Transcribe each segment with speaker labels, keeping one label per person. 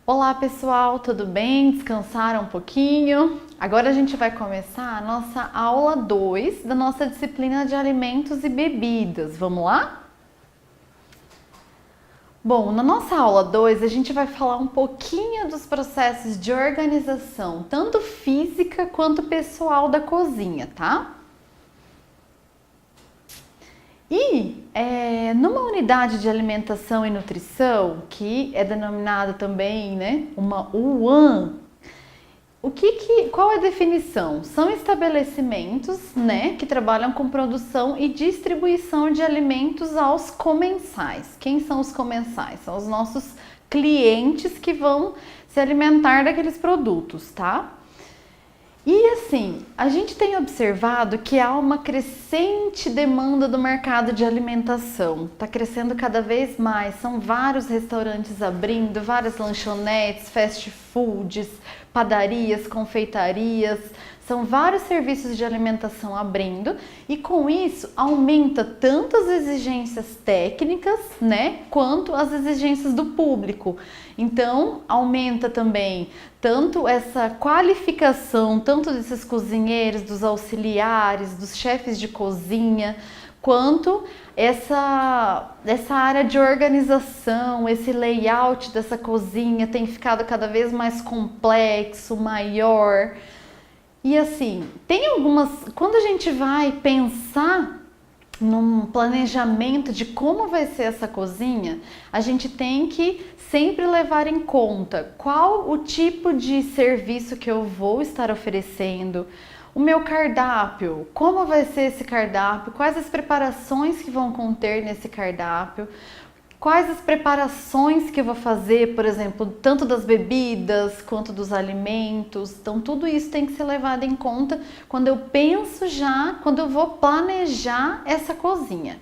Speaker 1: Olá pessoal, tudo bem? Descansaram um pouquinho? Agora a gente vai começar a nossa aula 2 da nossa disciplina de alimentos e bebidas. Vamos lá? Bom, na nossa aula 2 a gente vai falar um pouquinho dos processos de organização, tanto física quanto pessoal da cozinha, tá? Numa unidade de alimentação e nutrição, que é denominada também, né, uma UAN, qual é a definição? São estabelecimentos, né, que trabalham com produção e distribuição de alimentos aos comensais. Quem são os comensais? São os nossos clientes que vão se alimentar daqueles produtos, tá? E assim, a gente tem observado que há uma crescente demanda do mercado de alimentação. Está crescendo cada vez mais. São vários restaurantes abrindo, várias lanchonetes, fast foods, padarias, confeitarias. São vários serviços de alimentação abrindo e com isso aumenta tanto as exigências técnicas, né, quanto as exigências do público. Então, aumenta também tanto essa qualificação, tanto desses cozinheiros, dos auxiliares, dos chefes de cozinha, quanto essa área de organização, esse layout dessa cozinha tem ficado cada vez mais complexo, maior. E assim, tem algumas. Quando a gente vai pensar num planejamento de como vai ser essa cozinha, a gente tem que sempre levar em conta qual o tipo de serviço que eu vou estar oferecendo, o meu cardápio, como vai ser esse cardápio, quais as preparações que vão conter nesse cardápio, quais as preparações que eu vou fazer, por exemplo, tanto das bebidas quanto dos alimentos. Então, tudo isso tem que ser levado em conta quando eu penso quando eu vou planejar essa cozinha.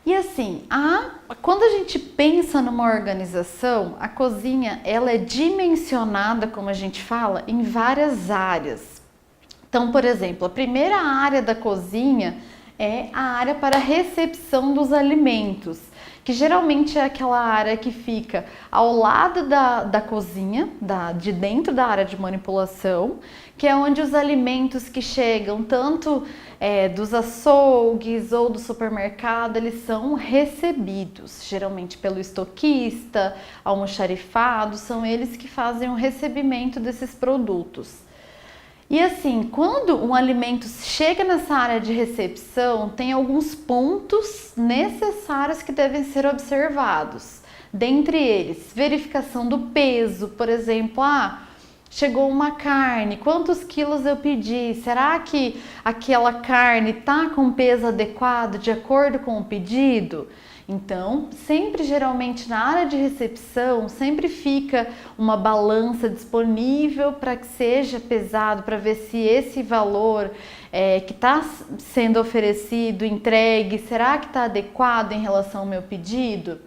Speaker 1: E assim, quando a gente pensa numa organização, a cozinha ela é dimensionada, como a gente fala, em várias áreas. Então, por exemplo, a primeira área da cozinha é a área para recepção dos alimentos, que geralmente é aquela área que fica ao lado da cozinha, de dentro da área de manipulação, que é onde os alimentos que chegam, tanto dos açougues ou do supermercado, eles são recebidos, geralmente pelo estoquista, almoxarifado, são eles que fazem o recebimento desses produtos. E assim, quando um alimento chega nessa área de recepção, tem alguns pontos necessários que devem ser observados. Dentre eles, verificação do peso, por exemplo, chegou uma carne, quantos quilos eu pedi? Será que aquela carne está com peso adequado de acordo com o pedido? Então, sempre geralmente na área de recepção, sempre fica uma balança disponível para que seja pesado, para ver se esse valor que está sendo oferecido, entregue, será que está adequado em relação ao meu pedido?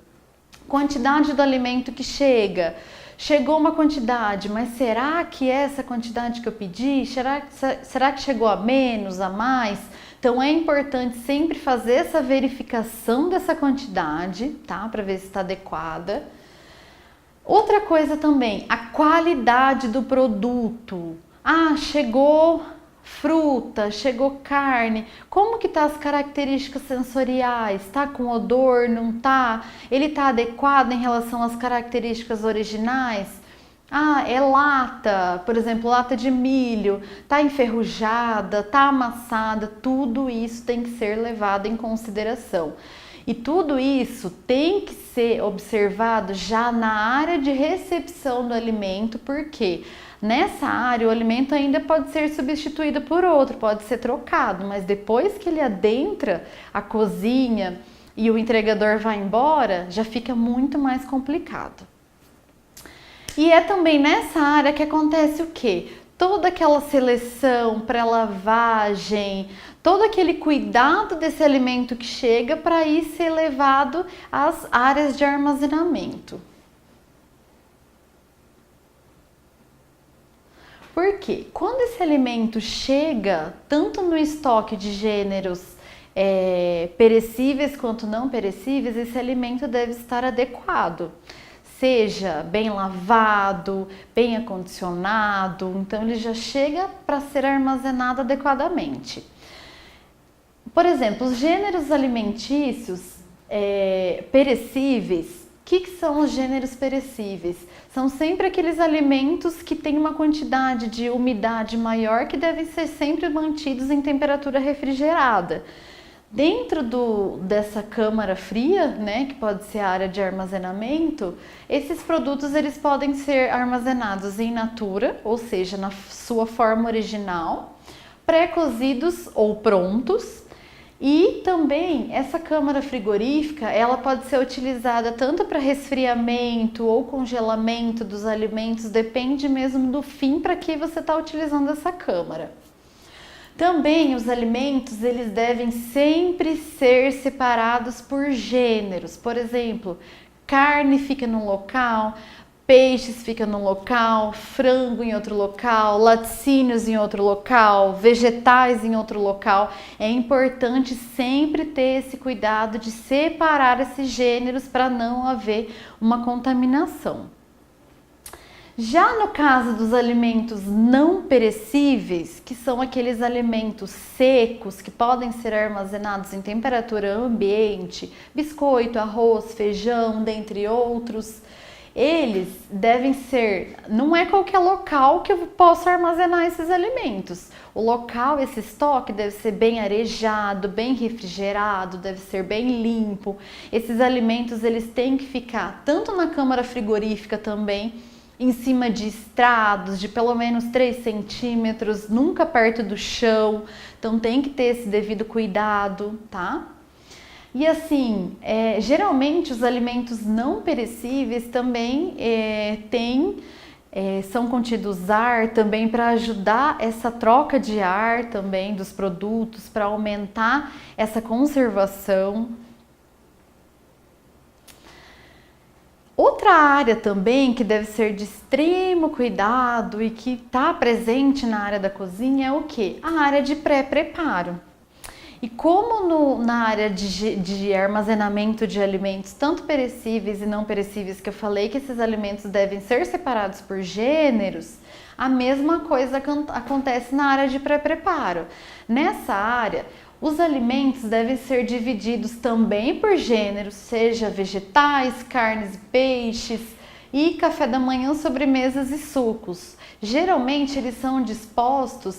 Speaker 1: Quantidade do alimento que chega. Chegou uma quantidade, mas será que é essa quantidade que eu pedi? Será que chegou a menos, a mais? Então é importante sempre fazer essa verificação dessa quantidade, tá? Para ver se está adequada. Outra coisa também, a qualidade do produto. Chegou fruta, chegou carne, como que tá as características sensoriais? Tá com odor, não tá? Ele tá adequado em relação às características originais? É lata, por exemplo, lata de milho, tá enferrujada, tá amassada, tudo isso tem que ser levado em consideração. E tudo isso tem que ser observado já na área de recepção do alimento, porque nessa área o alimento ainda pode ser substituído por outro, pode ser trocado, mas depois que ele adentra a cozinha e o entregador vai embora, já fica muito mais complicado. E é também nessa área que acontece o quê? Toda aquela seleção, pré-lavagem, todo aquele cuidado desse alimento que chega para ir ser levado às áreas de armazenamento. Por quê? Quando esse alimento chega tanto no estoque de gêneros perecíveis quanto não perecíveis, esse alimento deve estar adequado. Seja bem lavado, bem acondicionado, então ele já chega para ser armazenado adequadamente. Por exemplo, os gêneros alimentícios perecíveis. O que são os gêneros perecíveis? São sempre aqueles alimentos que têm uma quantidade de umidade maior que devem ser sempre mantidos em temperatura refrigerada. Dentro dessa câmara fria, né, que pode ser a área de armazenamento, esses produtos eles podem ser armazenados in natura, ou seja, na sua forma original, pré-cozidos ou prontos. E também essa câmara frigorífica, ela pode ser utilizada tanto para resfriamento ou congelamento dos alimentos, depende mesmo do fim para que você está utilizando essa câmara. Também os alimentos, eles devem sempre ser separados por gêneros. Por exemplo, carne fica num local, peixes fica num local, frango em outro local, laticínios em outro local, vegetais em outro local. É importante sempre ter esse cuidado de separar esses gêneros para não haver uma contaminação. Já no caso dos alimentos não perecíveis, que são aqueles alimentos secos que podem ser armazenados em temperatura ambiente, biscoito, arroz, feijão, dentre outros, eles devem ser, não é qualquer local que eu possa armazenar esses alimentos. O local, esse estoque deve ser bem arejado, bem refrigerado, deve ser bem limpo. Esses alimentos eles têm que ficar tanto na câmara frigorífica também, em cima de estrados de pelo menos 3 centímetros, nunca perto do chão, então tem que ter esse devido cuidado, tá? E assim, geralmente os alimentos não perecíveis também são contidos ar também para ajudar essa troca de ar também dos produtos, para aumentar essa conservação. Outra área também que deve ser de extremo cuidado e que está presente na área da cozinha é o quê? A área de pré-preparo. E como na área de armazenamento de alimentos, tanto perecíveis e não perecíveis, que eu falei que esses alimentos devem ser separados por gêneros, a mesma coisa acontece na área de pré-preparo. Nessa área, os alimentos devem ser divididos também por gêneros, seja vegetais, carnes e peixes, e café da manhã, sobremesas e sucos. Geralmente eles são dispostos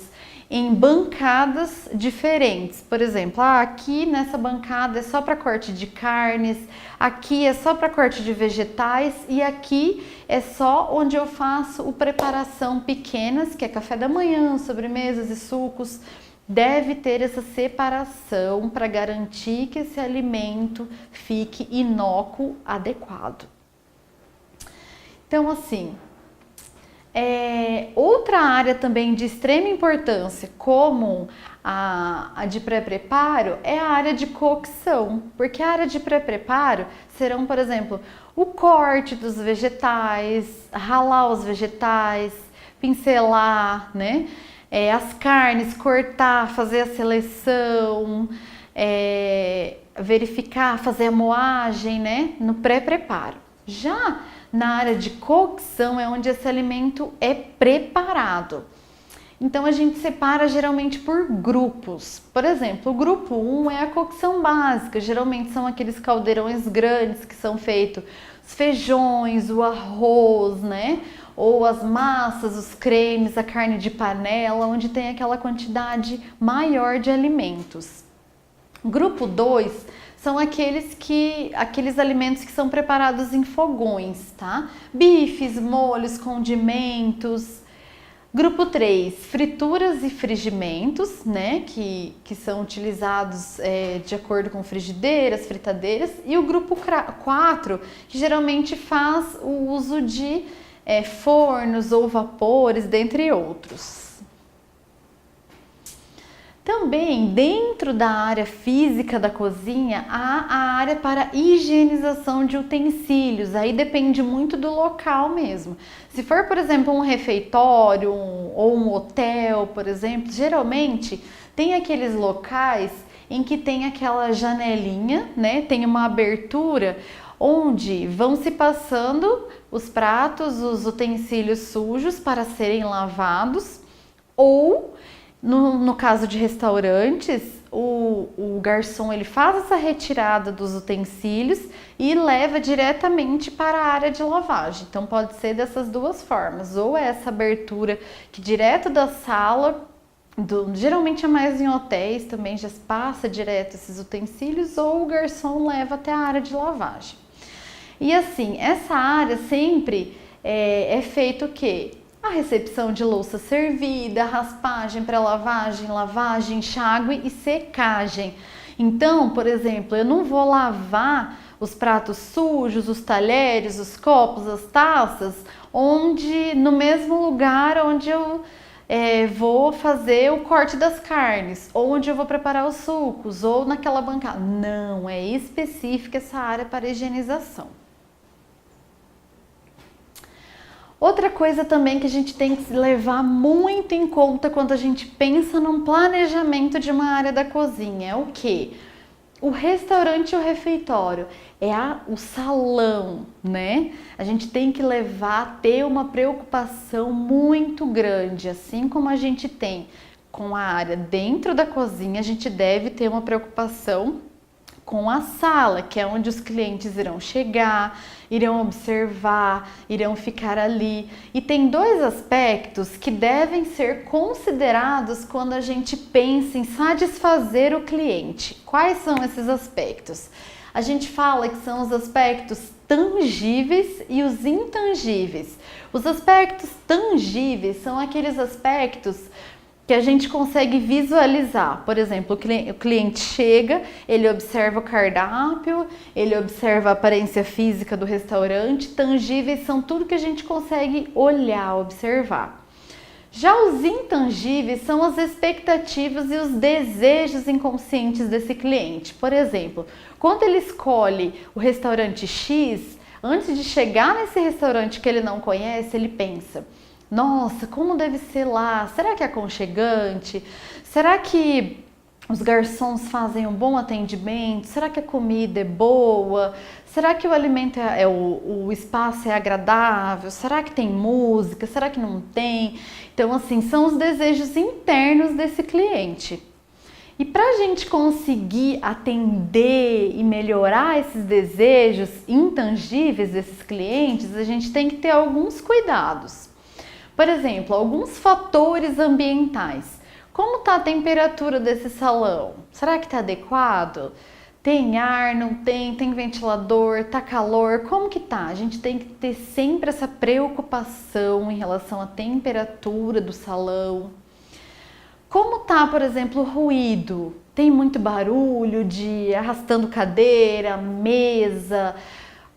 Speaker 1: em bancadas diferentes. Por exemplo, aqui nessa bancada é só para corte de carnes, aqui é só para corte de vegetais e aqui é só onde eu faço o preparação pequenas, que é café da manhã, sobremesas e sucos. Deve ter essa separação para garantir que esse alimento fique inócuo, adequado. Então, assim, outra área também de extrema importância, como a de pré-preparo, é a área de cocção, porque a área de pré-preparo serão, por exemplo, o corte dos vegetais, ralar os vegetais, pincelar, né? As carnes, cortar, fazer a seleção, verificar, fazer a moagem, né? No pré-preparo. Já na área de cocção é onde esse alimento é preparado. Então a gente separa geralmente por grupos. Por exemplo, o grupo 1 é a cocção básica, geralmente são aqueles caldeirões grandes que são feitos os feijões, o arroz, né? Ou as massas, os cremes, a carne de panela, onde tem aquela quantidade maior de alimentos. Grupo 2 são aqueles alimentos que são preparados em fogões, tá? Bifes, molhos, condimentos. Grupo 3, frituras e frigimentos, né? Que são utilizados de acordo com frigideiras, fritadeiras. E o grupo 4, que geralmente faz o uso de fornos ou vapores, dentre outros. Também dentro da área física da cozinha há a área para higienização de utensílios, aí depende muito do local mesmo. Se for, por exemplo, um refeitório ou um hotel, por exemplo, geralmente tem aqueles locais em que tem aquela janelinha, né? Tem uma abertura onde vão se passando os pratos, os utensílios sujos para serem lavados, ou no caso de restaurantes, o garçom ele faz essa retirada dos utensílios e leva diretamente para a área de lavagem. Então pode ser dessas duas formas, ou essa abertura que direto da sala, geralmente é mais em hotéis também, já passa direto esses utensílios, ou o garçom leva até a área de lavagem. E assim, essa área sempre é feito o quê? A recepção de louça servida, raspagem, pré-lavagem, lavagem, enxágue e secagem. Então, por exemplo, eu não vou lavar os pratos sujos, os talheres, os copos, as taças, no mesmo lugar onde eu vou fazer o corte das carnes, ou onde eu vou preparar os sucos, ou naquela bancada. Não, é específica essa área para higienização. Outra coisa também que a gente tem que levar muito em conta quando a gente pensa num planejamento de uma área da cozinha é o quê? O restaurante e o refeitório, o salão, né? A gente tem que ter uma preocupação muito grande, assim como a gente tem com a área dentro da cozinha, a gente deve ter uma preocupação com a sala, que é onde os clientes irão chegar, irão observar, irão ficar ali. E tem dois aspectos que devem ser considerados quando a gente pensa em satisfazer o cliente. Quais são esses aspectos? A gente fala que são os aspectos tangíveis e os intangíveis. Os aspectos tangíveis são aqueles aspectos que a gente consegue visualizar. Por exemplo, o cliente chega, ele observa o cardápio, ele observa a aparência física do restaurante. Tangíveis são tudo que a gente consegue olhar, observar. Já os intangíveis são as expectativas e os desejos inconscientes desse cliente. Por exemplo, quando ele escolhe o restaurante X, antes de chegar nesse restaurante que ele não conhece, ele pensa: nossa, como deve ser lá? Será que é aconchegante? Será que os garçons fazem um bom atendimento? Será que a comida é boa? Será que o alimento o espaço é agradável? Será que tem música? Será que não tem? Então, assim, são os desejos internos desse cliente. E para a gente conseguir atender e melhorar esses desejos intangíveis desses clientes, a gente tem que ter alguns cuidados. Por exemplo, alguns fatores ambientais. Como está a temperatura desse salão? Será que está adequado? Tem ar, não tem? Tem ventilador? Está calor? Como que tá? A gente tem que ter sempre essa preocupação em relação à temperatura do salão. Como tá, por exemplo, o ruído? Tem muito barulho de arrastando cadeira, mesa?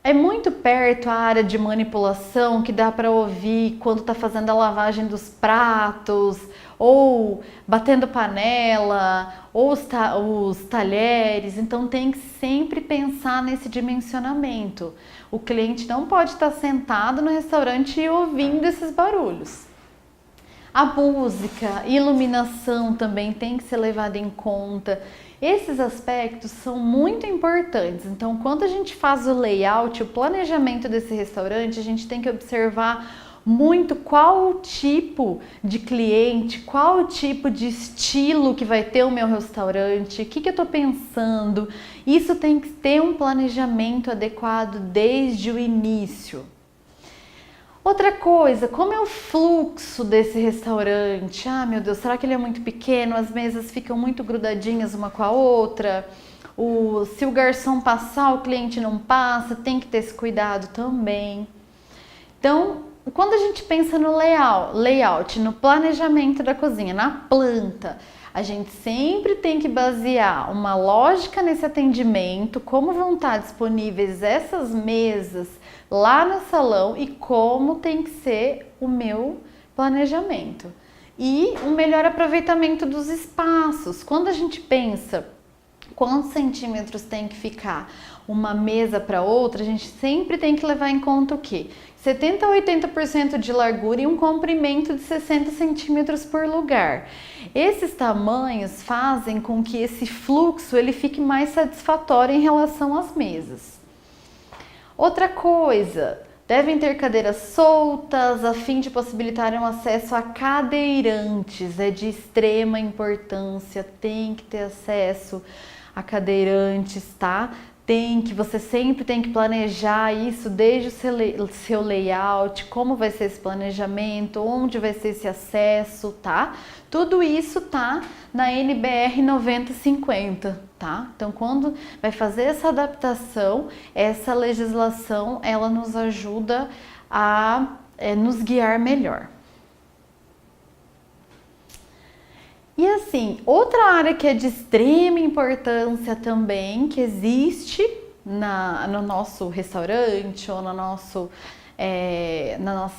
Speaker 1: É muito perto a área de manipulação que dá para ouvir quando está fazendo a lavagem dos pratos, ou batendo panela, ou os talheres. Então tem que sempre pensar nesse dimensionamento. O cliente não pode estar sentado no restaurante e ouvindo esses barulhos. A música, iluminação também tem que ser levada em conta. Esses aspectos são muito importantes. Então, quando a gente faz o layout, o planejamento desse restaurante, a gente tem que observar muito qual o tipo de cliente, qual o tipo de estilo que vai ter o meu restaurante, o que eu estou pensando. Isso tem que ter um planejamento adequado desde o início. Outra coisa, como é o fluxo desse restaurante? Ah, meu Deus, será que ele é muito pequeno? As mesas ficam muito grudadinhas uma com a outra? Se o garçom passar, o cliente não passa, tem que ter esse cuidado também. Então, quando a gente pensa no layout, no planejamento da cozinha, na planta, a gente sempre tem que basear uma lógica nesse atendimento, como vão estar disponíveis essas mesas lá no salão e como tem que ser o meu planejamento. E um melhor aproveitamento dos espaços. Quando a gente pensa quantos centímetros tem que ficar uma mesa para outra, a gente sempre tem que levar em conta o quê? 70 a 80% de largura e um comprimento de 60 centímetros por lugar. Esses tamanhos fazem com que esse fluxo ele fique mais satisfatório em relação às mesas. Outra coisa, devem ter cadeiras soltas a fim de possibilitar um acesso a cadeirantes. É de extrema importância, tem que ter acesso a cadeirantes, tá? Você sempre tem que planejar isso desde o seu layout, como vai ser esse planejamento, onde vai ser esse acesso, tá? Tudo isso tá na NBR 9050, tá? Então, quando vai fazer essa adaptação, essa legislação, ela nos ajuda a nos guiar melhor. E assim, outra área que é de extrema importância também, que existe no nosso restaurante ou na nossa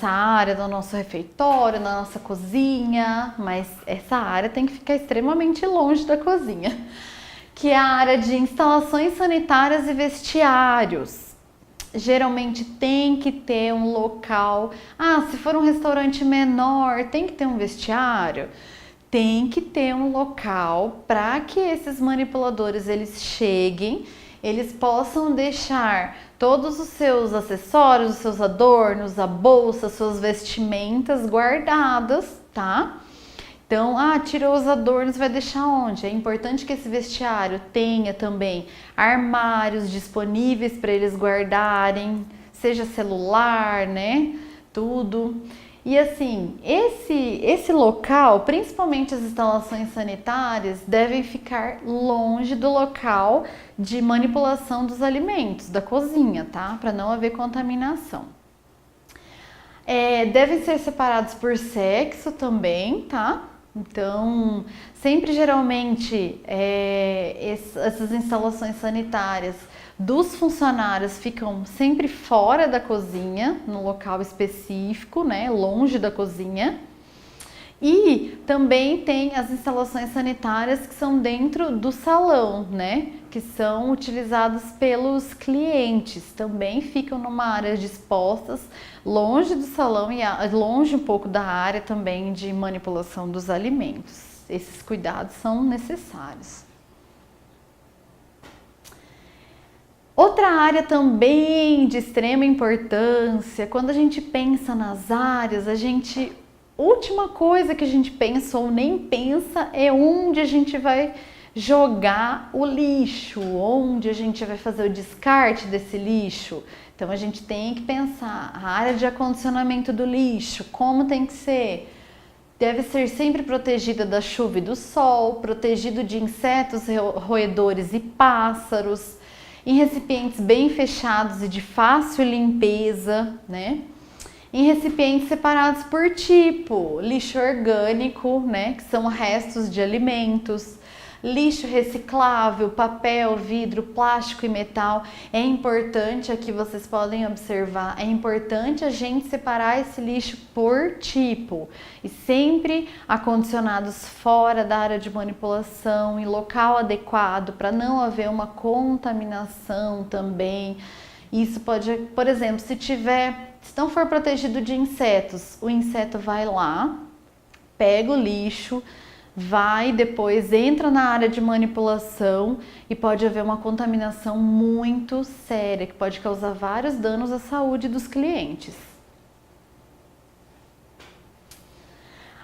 Speaker 1: área, no nosso refeitório, na nossa cozinha, mas essa área tem que ficar extremamente longe da cozinha, que é a área de instalações sanitárias e vestiários. Geralmente tem que ter um local, se for um restaurante menor, tem que ter um vestiário. Tem que ter um local para que esses manipuladores eles cheguem, eles possam deixar todos os seus acessórios, os seus adornos, a bolsa, suas vestimentas guardadas, tá? Então, tirou os adornos, vai deixar onde? É importante que esse vestiário tenha também armários disponíveis para eles guardarem, seja celular, né? Tudo. E assim, esse local, principalmente as instalações sanitárias, devem ficar longe do local de manipulação dos alimentos, da cozinha, tá? Para não haver contaminação. Devem ser separados por sexo também, tá? Então, sempre geralmente essas instalações sanitárias dos funcionários ficam sempre fora da cozinha, no local específico, né, longe da cozinha. E também tem as instalações sanitárias que são dentro do salão, né, que são utilizadas pelos clientes. Também ficam numa área dispostas, longe do salão e longe um pouco da área também de manipulação dos alimentos. Esses cuidados são necessários. Outra área também de extrema importância, quando a gente pensa nas áreas, última coisa que a gente pensa ou nem pensa é onde a gente vai jogar o lixo, onde a gente vai fazer o descarte desse lixo. Então a gente tem que pensar a área de acondicionamento do lixo, como tem que ser. Deve ser sempre protegida da chuva e do sol, protegido de insetos, roedores e pássaros, em recipientes bem fechados e de fácil limpeza, né? Em recipientes separados por tipo, lixo orgânico, né? Que são restos de alimentos, lixo reciclável, papel, vidro, plástico e metal. É importante, aqui vocês podem observar, é importante a gente separar esse lixo por tipo e sempre acondicionados fora da área de manipulação, em local adequado para não haver uma contaminação também. Isso pode, por exemplo, se não for protegido de insetos, o inseto vai lá, pega o lixo, depois entra na área de manipulação e pode haver uma contaminação muito séria, que pode causar vários danos à saúde dos clientes.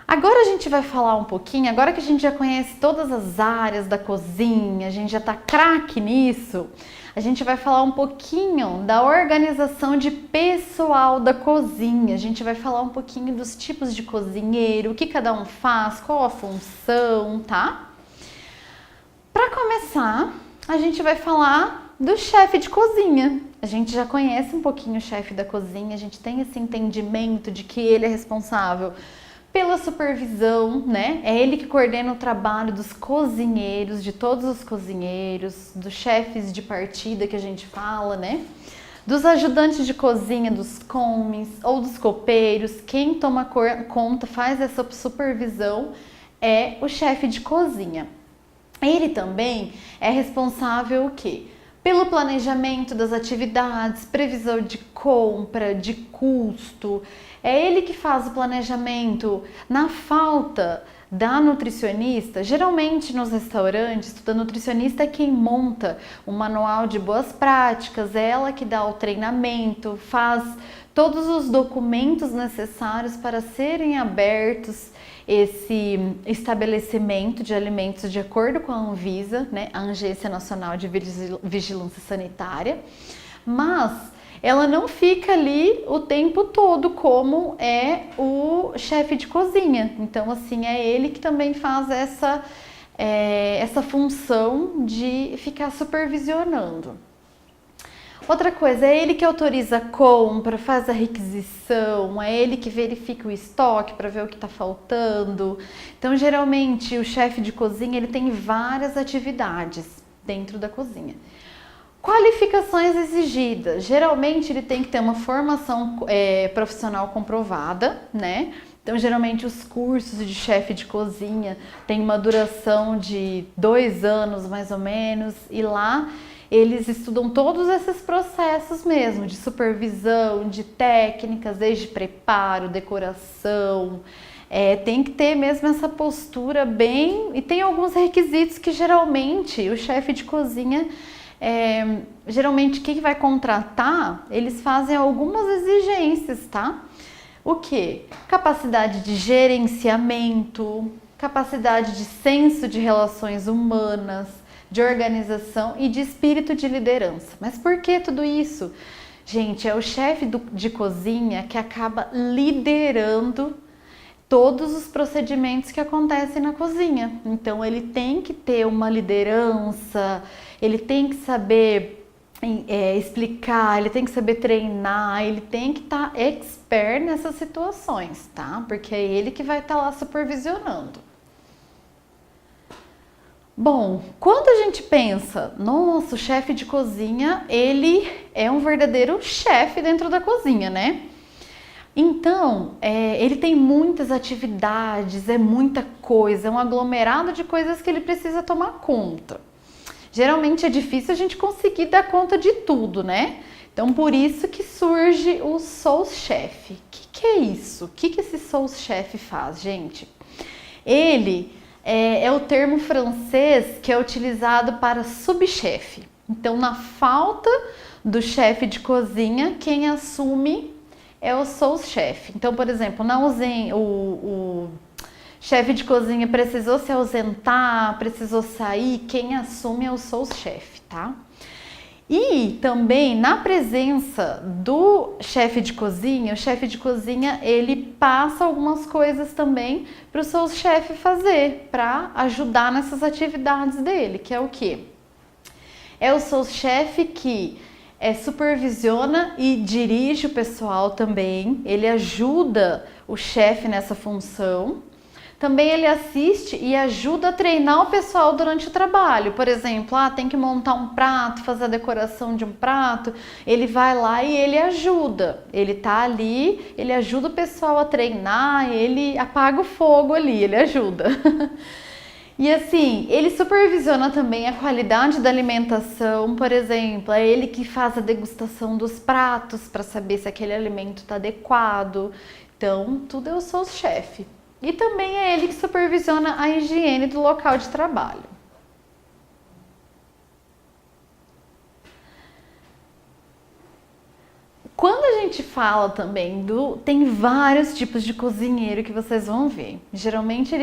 Speaker 1: Agora a gente vai falar um pouquinho, agora que a gente já conhece todas as áreas da cozinha, a gente já tá craque nisso, a gente vai falar um pouquinho da organização de pessoal da cozinha. A gente vai falar um pouquinho dos tipos de cozinheiro, o que cada um faz, qual a função, tá? Para começar, a gente vai falar do chefe de cozinha. A gente já conhece um pouquinho o chefe da cozinha, a gente tem esse entendimento de que ele é responsável pela supervisão, né? É ele que coordena o trabalho dos cozinheiros, de todos os cozinheiros, dos chefes de partida que a gente fala, né? Dos ajudantes de cozinha, dos commis ou dos copeiros. Quem toma conta, faz essa supervisão é o chefe de cozinha. Ele também é responsável o quê? Pelo planejamento das atividades, previsão de compra, de custo. É ele que faz o planejamento. Na falta da nutricionista, geralmente nos restaurantes, a nutricionista é quem monta o manual de boas práticas, é ela que dá o treinamento, faz todos os documentos necessários para serem abertos esse estabelecimento de alimentos de acordo com a Anvisa, né, a Agência Nacional de Vigilância Sanitária, mas ela não fica ali o tempo todo como é o chefe de cozinha. Então, assim, é ele que também faz essa função de ficar supervisionando. Outra coisa, é ele que autoriza a compra, faz a requisição, é ele que verifica o estoque para ver o que está faltando. Então, geralmente, o chefe de cozinha ele tem várias atividades dentro da cozinha. Qualificações exigidas. Geralmente, ele tem que ter uma formação profissional comprovada, né? Então, geralmente, os cursos de chefe de cozinha têm uma duração de 2 anos, mais ou menos, e lá eles estudam todos esses processos mesmo, de supervisão, de técnicas, desde preparo, decoração. Tem que ter mesmo essa postura bem... E tem alguns requisitos que geralmente o chefe de cozinha, geralmente quem vai contratar, eles fazem algumas exigências, tá? O que? Capacidade de gerenciamento, capacidade de senso de relações humanas, de organização e de espírito de liderança. Mas por que tudo isso? Gente, é o chefe de cozinha que acaba liderando todos os procedimentos que acontecem na cozinha. Então, ele tem que ter uma liderança, ele tem que saber explicar, ele tem que saber treinar, ele tem que estar expert nessas situações, tá? Porque é ele que vai estar lá supervisionando. Bom, quando a gente pensa, nossa, o chefe de cozinha, ele é um verdadeiro chefe dentro da cozinha, né? Então, ele tem muitas atividades, é muita coisa, é um aglomerado de coisas que ele precisa tomar conta. Geralmente é difícil a gente conseguir dar conta de tudo, né? Então, por isso que surge o Sous Chef. O que é isso? O que esse Sous Chef faz, gente? Ele é o termo francês que é utilizado para subchefe. Então, na falta do chefe de cozinha, quem assume é o sous-chefe. Então, por exemplo, o chefe de cozinha precisou se ausentar, precisou sair, quem assume é o sous-chefe, tá? E também na presença do chefe de cozinha, o chefe de cozinha ele passa algumas coisas também para o seu chefe fazer, para ajudar nessas atividades dele, que é o quê? É o seu chefe que supervisiona e dirige o pessoal também, ele ajuda o chefe nessa função. Também ele assiste e ajuda a treinar o pessoal durante o trabalho. Por exemplo, tem que montar um prato, fazer a decoração de um prato. Ele vai lá e ele ajuda. Ele tá ali, ele ajuda o pessoal a treinar, ele apaga o fogo ali, ele ajuda. E assim, ele supervisiona também a qualidade da alimentação, por exemplo, é ele que faz a degustação dos pratos para saber se aquele alimento está adequado. Então, tudo é o seu chefe. E também é ele que supervisiona a higiene do local de trabalho. Quando a gente fala também tem vários tipos de cozinheiro que vocês vão ver. Geralmente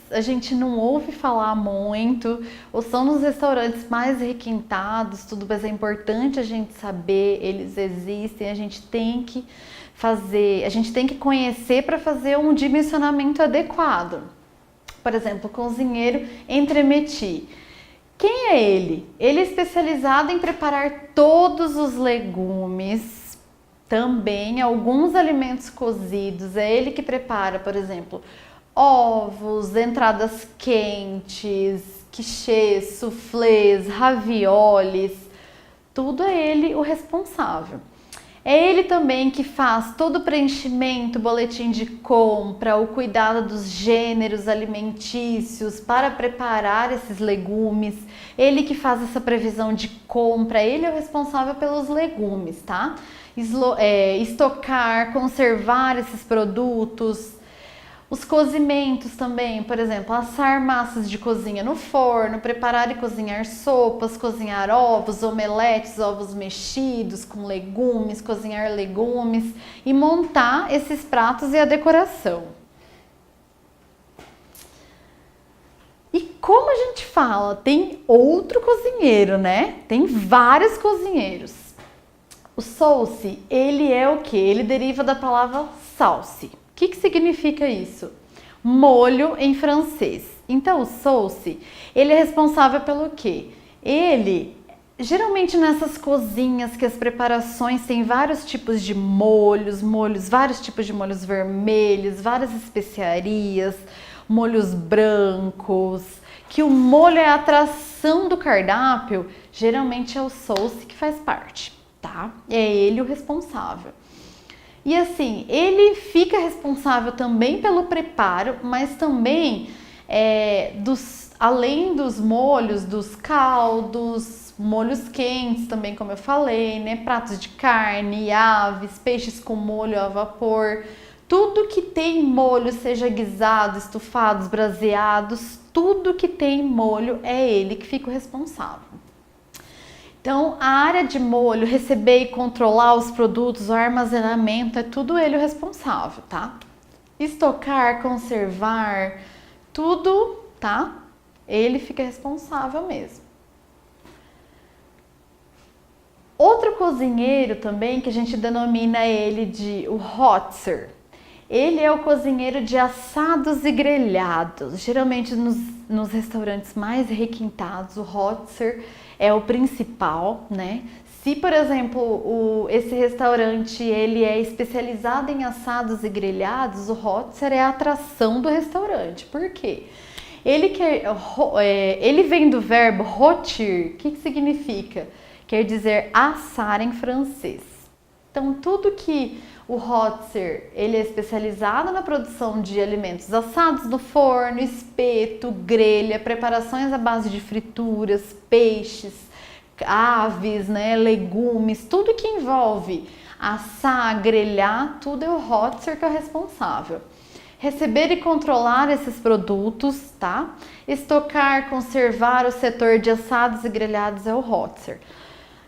Speaker 1: a gente não ouve falar muito, ou são nos restaurantes mais requintados, tudo, mas é importante a gente saber, eles existem, a gente tem que conhecer para fazer um dimensionamento adequado. Por exemplo, o cozinheiro entremeti. Quem é ele? Ele é especializado em preparar todos os legumes, também alguns alimentos cozidos. É ele que prepara, por exemplo, ovos, entradas quentes, quichês, soufflés, raviolis. Tudo é ele o responsável. É ele também que faz todo o preenchimento, boletim de compra, o cuidado dos gêneros alimentícios para preparar esses legumes. Ele que faz essa previsão de compra, ele é o responsável pelos legumes, tá? Estocar, conservar esses produtos. Os cozimentos também, por exemplo, assar massas de cozinha no forno, preparar e cozinhar sopas, cozinhar ovos, omeletes, ovos mexidos com legumes, cozinhar legumes e montar esses pratos e a decoração. E como a gente fala, tem outro cozinheiro, né? Tem vários cozinheiros. O sauce, ele é o quê? Ele deriva da palavra sauce. O que significa isso? Molho em francês. Então, o sauce, ele é responsável pelo quê? Ele, geralmente nessas cozinhas que as preparações têm vários tipos de molhos, vários tipos de molhos vermelhos, várias especiarias, molhos brancos, que o molho é a atração do cardápio, geralmente é o sauce que faz parte, tá? É ele o responsável. E assim, ele fica responsável também pelo preparo, mas também além dos molhos, dos caldos, molhos quentes também, como eu falei, né? Pratos de carne, aves, peixes com molho a vapor, tudo que tem molho, seja guisado, estufados, braseados, tudo que tem molho é ele que fica o responsável. Então, a área de molho, receber e controlar os produtos, o armazenamento, é tudo ele o responsável, tá? Estocar, conservar, tudo, tá? Ele fica responsável mesmo. Outro cozinheiro também, que a gente denomina ele de o Hotzer. Ele é o cozinheiro de assados e grelhados. Geralmente nos restaurantes mais requintados, o Hotzer é o principal, né? Se, por exemplo, esse restaurante ele é especializado em assados e grelhados, o Hotzer é a atração do restaurante. Por quê? Ele vem do verbo rôtir, que significa? Quer dizer assar em francês. Então, tudo que o Hotzer, ele é especializado na produção de alimentos assados no forno, espeto, grelha, preparações à base de frituras, peixes, aves, né, legumes, tudo que envolve assar, grelhar, tudo é o Hotzer que é o responsável. Receber e controlar esses produtos, tá? Estocar, conservar o setor de assados e grelhados é o Hotzer.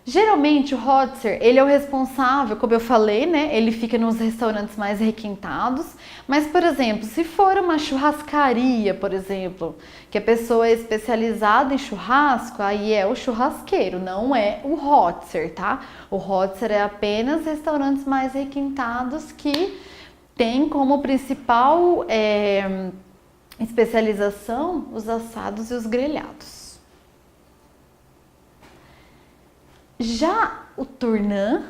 Speaker 1: Geralmente o Hotzer, ele é o responsável, como eu falei, né? Ele fica nos restaurantes mais requintados. Mas, por exemplo, se for uma churrascaria, por exemplo, que a pessoa é especializada em churrasco, aí é o churrasqueiro, não é o Hotzer, tá? O Hotzer é apenas restaurantes mais requintados que tem como principal especialização os assados e os grelhados. Já o Tournant,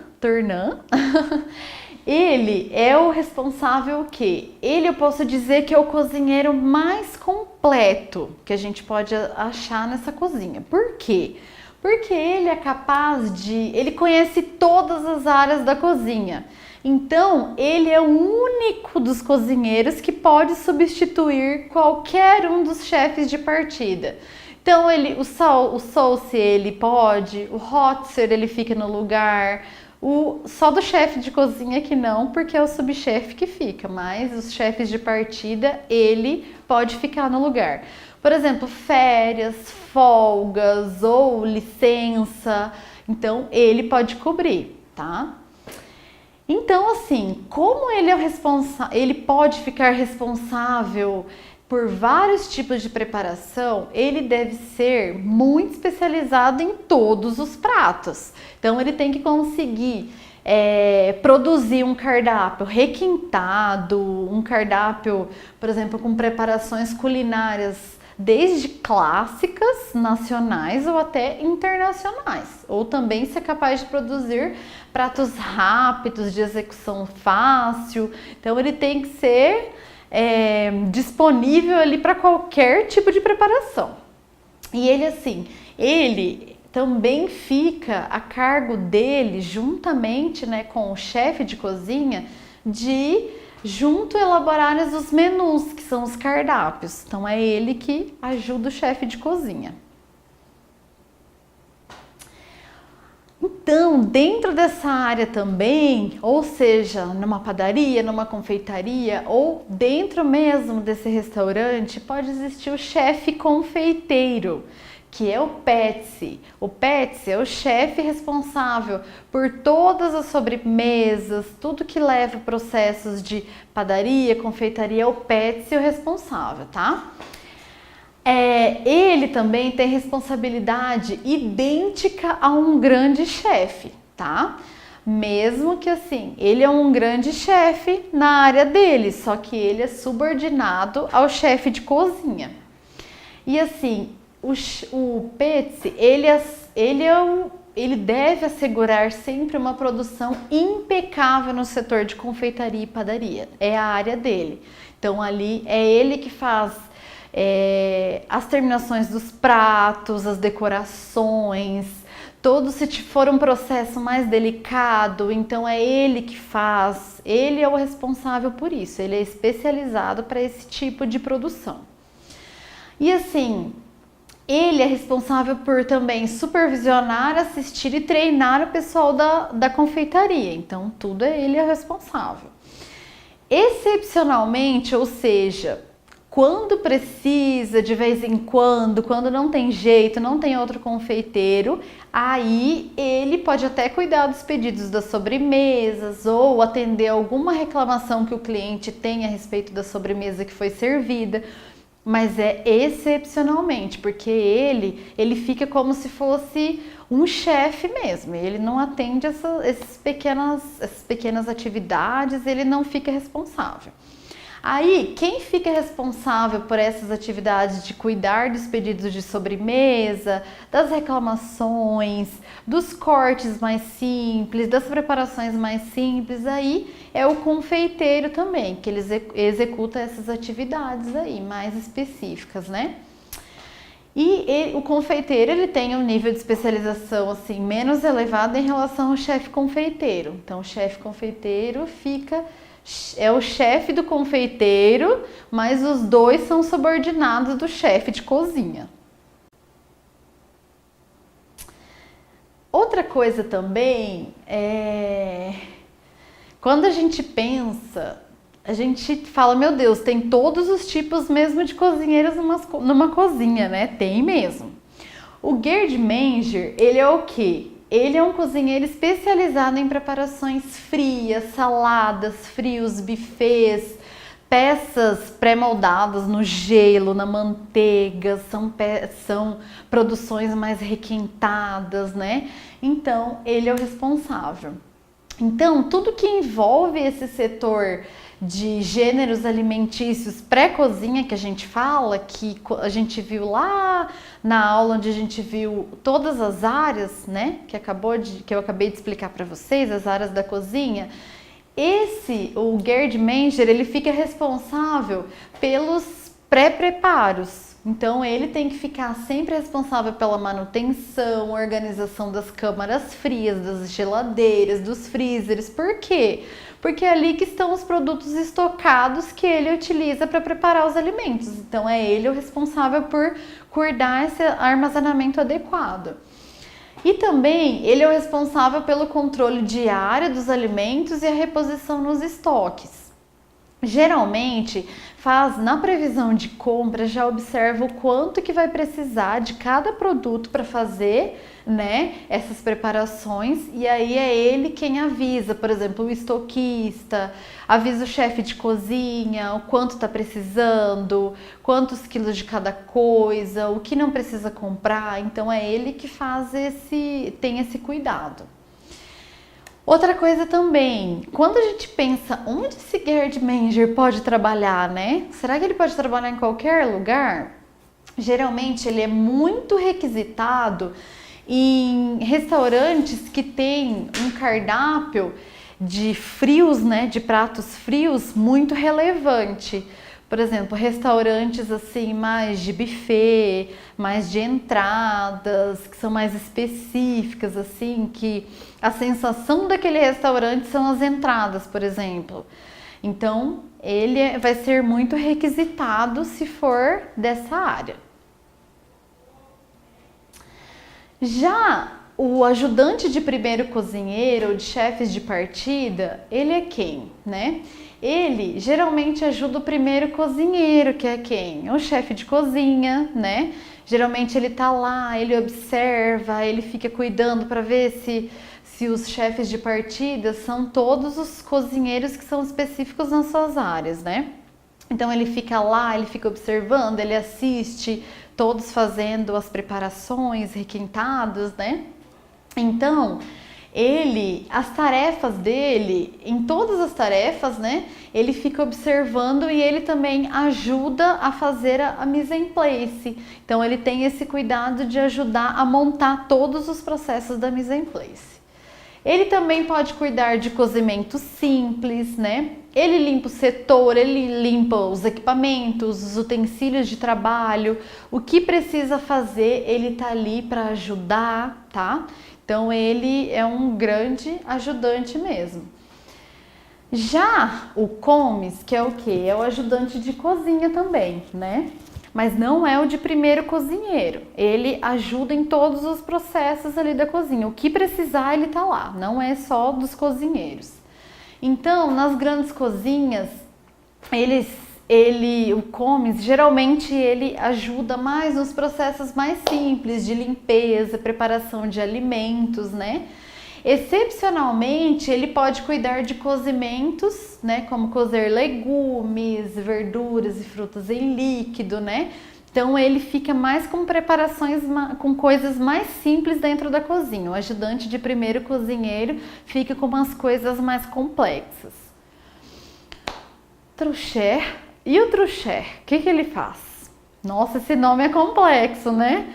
Speaker 1: ele é o responsável o quê? Ele eu posso dizer que é o cozinheiro mais completo que a gente pode achar nessa cozinha. Por quê? Porque ele é capaz ele conhece todas as áreas da cozinha. Então, ele é o único dos cozinheiros que pode substituir qualquer um dos chefes de partida. Então, o sauce ele pode, o Hotzer ele fica no lugar, só do chefe de cozinha que não, porque é o subchefe que fica, mas os chefes de partida ele pode ficar no lugar. Por exemplo, férias, folgas ou licença, então ele pode cobrir, tá? Então, assim, como ele é o responsável, ele pode ficar responsável por vários tipos de preparação, ele deve ser muito especializado em todos os pratos. Então, ele tem que conseguir produzir um cardápio requintado, um cardápio, por exemplo, com preparações culinárias desde clássicas, nacionais ou até internacionais. Ou também ser capaz de produzir pratos rápidos, de execução fácil. Então, ele tem que ser disponível ali para qualquer tipo de preparação. E ele, assim, também fica a cargo dele, juntamente, né, com o chefe de cozinha, de junto elaborarem os menus, que são os cardápios. Então é ele que ajuda o chefe de cozinha. Então, dentro dessa área também, ou seja, numa padaria, numa confeitaria, ou dentro mesmo desse restaurante, pode existir o chefe confeiteiro, que é o Patsy. O Patsy é o chefe responsável por todas as sobremesas, tudo que leva processos de padaria, confeitaria, é o Patsy o responsável, tá? Ele também tem responsabilidade idêntica a um grande chefe, tá? Mesmo que assim, ele é um grande chefe na área dele, só que ele é subordinado ao chefe de cozinha. E assim, o Patsy, ele deve assegurar sempre uma produção impecável no setor de confeitaria e padaria. É a área dele. Então ali é ele que faz as terminações dos pratos, as decorações, se for um processo mais delicado, então é ele que faz, ele é o responsável por isso, ele é especializado para esse tipo de produção. E assim, ele é responsável por também supervisionar, assistir e treinar o pessoal da confeitaria, então tudo ele é responsável. Excepcionalmente, ou seja, quando precisa, de vez em quando não tem jeito, não tem outro confeiteiro, aí ele pode até cuidar dos pedidos das sobremesas ou atender alguma reclamação que o cliente tem a respeito da sobremesa que foi servida, mas é excepcionalmente, porque ele fica como se fosse um chefe mesmo, ele não atende essas pequenas atividades, ele não fica responsável. Aí, quem fica responsável por essas atividades de cuidar dos pedidos de sobremesa, das reclamações, dos cortes mais simples, das preparações mais simples, aí é o confeiteiro também, que ele executa essas atividades aí mais específicas, né? E o confeiteiro, ele tem um nível de especialização assim menos elevado em relação ao chefe confeiteiro. Então, o chefe confeiteiro é o chefe do confeiteiro, mas os dois são subordinados do chefe de cozinha. Outra coisa também quando a gente pensa, a gente fala, meu Deus, tem todos os tipos mesmo de cozinheiros numa cozinha, né? Tem mesmo. O Gerd Manger, ele é o quê? Ele é um cozinheiro especializado em preparações frias, saladas, frios, buffets, peças pré-moldadas no gelo, na manteiga, são produções mais requintadas, né? Então, ele é o responsável. Então, tudo que envolve esse setor de gêneros alimentícios pré-cozinha que a gente fala, que a gente viu lá na aula onde a gente viu todas as áreas, né, que eu acabei de explicar para vocês, as áreas da cozinha, o Gerd Manger, ele fica responsável pelos pré-preparos. Então ele tem que ficar sempre responsável pela manutenção, organização das câmaras frias, das geladeiras, dos freezers. Por quê? Porque é ali que estão os produtos estocados que ele utiliza para preparar os alimentos. Então é ele o responsável por cuidar esse armazenamento adequado. E também ele é o responsável pelo controle diário dos alimentos e a reposição nos estoques. Geralmente, na previsão de compra, já observa o quanto que vai precisar de cada produto para fazer, né, essas preparações, e aí é ele quem avisa, por exemplo, o estoquista, avisa o chefe de cozinha, o quanto está precisando, quantos quilos de cada coisa, o que não precisa comprar, então é ele que tem esse cuidado. Outra coisa também, quando a gente pensa onde esse Gerd Manger pode trabalhar, né? Será que ele pode trabalhar em qualquer lugar? Geralmente ele é muito requisitado em restaurantes que tem um cardápio de frios, né? De pratos frios muito relevante. por exemplo, restaurantes assim mais de buffet, mais de entradas, que são mais específicas, assim, que a sensação daquele restaurante são as entradas, por exemplo. Então, ele vai ser muito requisitado se for dessa área. Já o ajudante de primeiro cozinheiro ou de chefes de partida, ele é quem, né? Ele geralmente ajuda o primeiro cozinheiro, que é quem? O chefe de cozinha, né? Geralmente ele tá lá, ele observa, ele fica cuidando para ver se os chefes de partida são todos os cozinheiros que são específicos nas suas áreas, né? Então ele fica lá, ele fica observando, ele assiste todos fazendo as preparações, requintados, né? Então, as tarefas dele, em todas as tarefas, né, ele fica observando e ele também ajuda a fazer a mise en place. Então, ele tem esse cuidado de ajudar a montar todos os processos da mise en place. Ele também pode cuidar de cozimento simples, né? Ele limpa o setor, ele limpa os equipamentos, os utensílios de trabalho, o que precisa fazer, ele tá ali para ajudar, tá? Então ele é um grande ajudante mesmo. Já o comes, que é o quê? É o ajudante de cozinha também, né? Mas não é o de primeiro cozinheiro. Ele ajuda em todos os processos ali da cozinha. O que precisar, ele tá lá. Não é só dos cozinheiros. Então, nas grandes cozinhas, o comes, geralmente ele ajuda mais nos processos mais simples de limpeza, preparação de alimentos, né? Excepcionalmente, ele pode cuidar de cozimentos, né, como cozer legumes, verduras e frutas em líquido, né? Então ele fica mais com preparações, com coisas mais simples dentro da cozinha. O ajudante de primeiro cozinheiro fica com umas coisas mais complexas. Trucher. E o trucher, o que ele faz? Nossa, esse nome é complexo, né?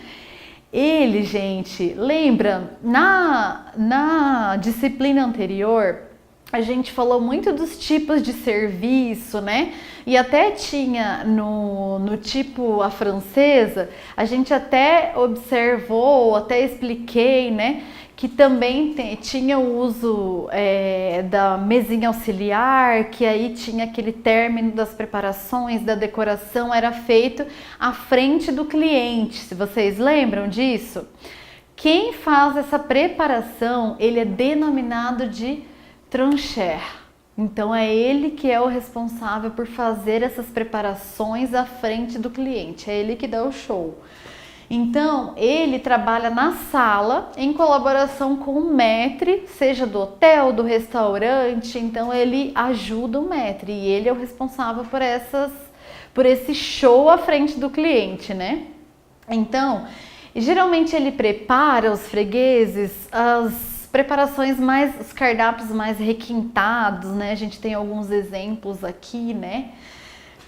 Speaker 1: Ele, gente, lembra, na disciplina anterior, a gente falou muito dos tipos de serviço, né? E até tinha no tipo a francesa, a gente até observou, até expliquei, né? Que também tinha o uso da mesinha auxiliar, que aí tinha aquele término das preparações, da decoração, era feito à frente do cliente, se vocês lembram disso? Quem faz essa preparação, ele é denominado de trancher. Então é ele que é o responsável por fazer essas preparações à frente do cliente, é ele que dá o show. Então, ele trabalha na sala em colaboração com o maître, seja do hotel, do restaurante, então ele ajuda o maître e ele é o responsável por esse show à frente do cliente, né? Então, geralmente ele prepara os fregueses, as preparações os cardápios mais requintados, né? A gente tem alguns exemplos aqui, né?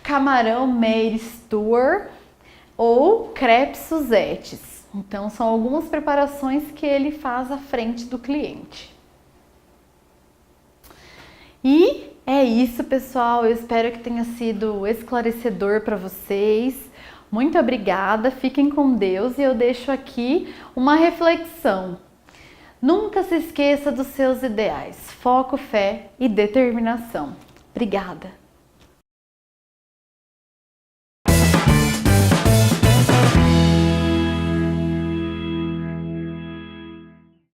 Speaker 1: Camarão Mary Stuart ou crepes Suzettes. Então, são algumas preparações que ele faz à frente do cliente. E é isso, pessoal. Eu espero que tenha sido esclarecedor para vocês. Muito obrigada, fiquem com Deus e eu deixo aqui uma reflexão. Nunca se esqueça dos seus ideais. Foco, fé e determinação. Obrigada.